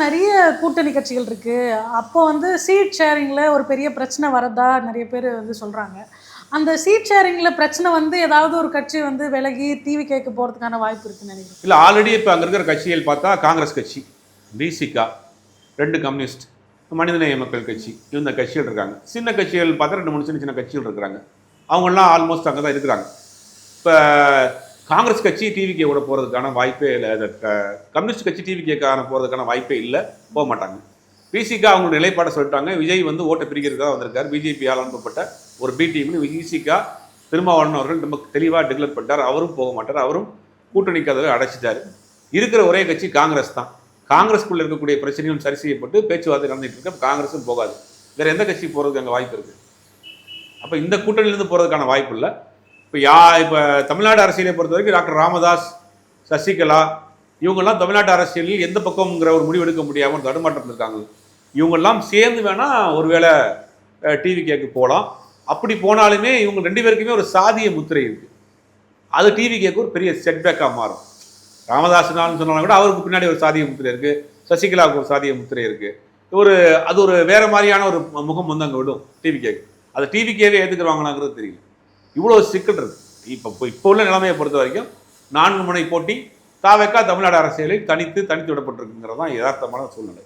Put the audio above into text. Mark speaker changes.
Speaker 1: நிறைய கூட்டணி கட்சிகள் இருக்கு. அப்போ வந்து சீட் ஷேரிங்ல ஒரு பெரிய பிரச்சனை வரதா நிறைய பேர் வந்து சொல்றாங்க. அந்த சீட் ஷேரிங்ல பிரச்சனை வந்து ஏதாவது ஒரு கட்சி வந்து விலகி டிவிகேக்கு போறதுக்கான வாய்ப்பு இருக்குன்னு நினைக்கிறேன்.
Speaker 2: இல்லை, ஆல்ரெடி இப்போ அங்கே இருக்கிற கட்சிகள் பார்த்தா காங்கிரஸ் கட்சி, பிசிகா, 2 கம்யூனிஸ்ட், மனிதநேய மக்கள் கட்சி, இந்த கட்சிகள் இருக்காங்க. சின்ன கட்சிகள் பார்த்தா 2 3 சின்ன சின்ன கட்சிகள் இருக்கிறாங்க. அவங்கெல்லாம் ஆல்மோஸ்ட் அங்கே தான் இருக்கிறாங்க. இப்போ காங்கிரஸ் கட்சி டிவிகேவோட போகிறதுக்கான வாய்ப்பே இல்லை. கம்யூனிஸ்ட் கட்சி டிவிகேக்கான போகிறதுக்கான வாய்ப்பே இல்லை, போக மாட்டாங்க. பிசிகா அவங்க நிலைப்பாடை சொல்லிட்டாங்க. விஜய் வந்து ஓட்டை பிரிக்கிறதுக்காக வந்திருக்கார். பிஜேபியால் அனுப்பப்பட்ட ஒரு பி டீம்னு விசிகா திருமாவளவன் அவர்கள் ரொம்ப தெளிவாக டிக்ளேர் பண்ணிட்டார். அவரும் போக மாட்டார். அவரும் கூட்டணி கதவை அடைச்சிட்டார். இருக்கிற ஒரே கட்சி காங்கிரஸ் தான். காங்கிரஸ்குள்ளே இருக்கக்கூடிய பிரச்சனையும் சரி செய்யப்பட்டு பேச்சுவார்த்தை நடந்துட்டு இருக்கு. காங்கிரஸும் போகாது. வேற எந்த கட்சி போகிறதுக்கு அங்கே வாய்ப்பு இருக்குது? அப்போ இந்த கூட்டணியிலேருந்து போகிறதுக்கான வாய்ப்பு இல்லை. இப்போ தமிழ்நாடு அரசியலை பொறுத்த வரைக்கும் டாக்டர் ராமதாஸ், சசிகலா இவங்கெல்லாம் தமிழ்நாட்டு அரசியலில் எந்த பக்கம்ங்கிற ஒரு முடிவு எடுக்க முடியாமல் தடுமாற்றத்தில் இருக்காங்க. இவங்கெல்லாம் சேர்ந்து வேணால் ஒருவேளை டிவிகேக்கு போகலாம். அப்படி போனாலுமே இவங்க 2 பேருக்குமே ஒரு சாதிய முத்திரை இருக்குது. அது டிவிகேக்கு ஒரு பெரிய செட்பேக்காக மாறும். ராமதாஸ்னாலும் சொன்னாலும் கூட அவருக்கு பின்னாடி ஒரு சாதிய முத்திரை இருக்குது. சசிகலாவுக்கு ஒரு சாதிய முத்திரை இருக்குது. அது ஒரு வேற மாதிரியான ஒரு முகம் வந்து அங்கே விடும் டிவிகேக்கு. அதை டிவிகேவே ஏற்றுக்குருவாங்களாங்கிறது தெரியல. இவ்வளோ சிக்கல் இருக்குது. இப்போ உள்ள நிலைமையை பொறுத்த வரைக்கும் 4 முனை போட்டி. தாவேக்கா தமிழ்நாடு அரசியலில் தனித்து விடப்பட்டிருக்குங்கிறது தான் யதார்த்தமான சூழ்நிலை.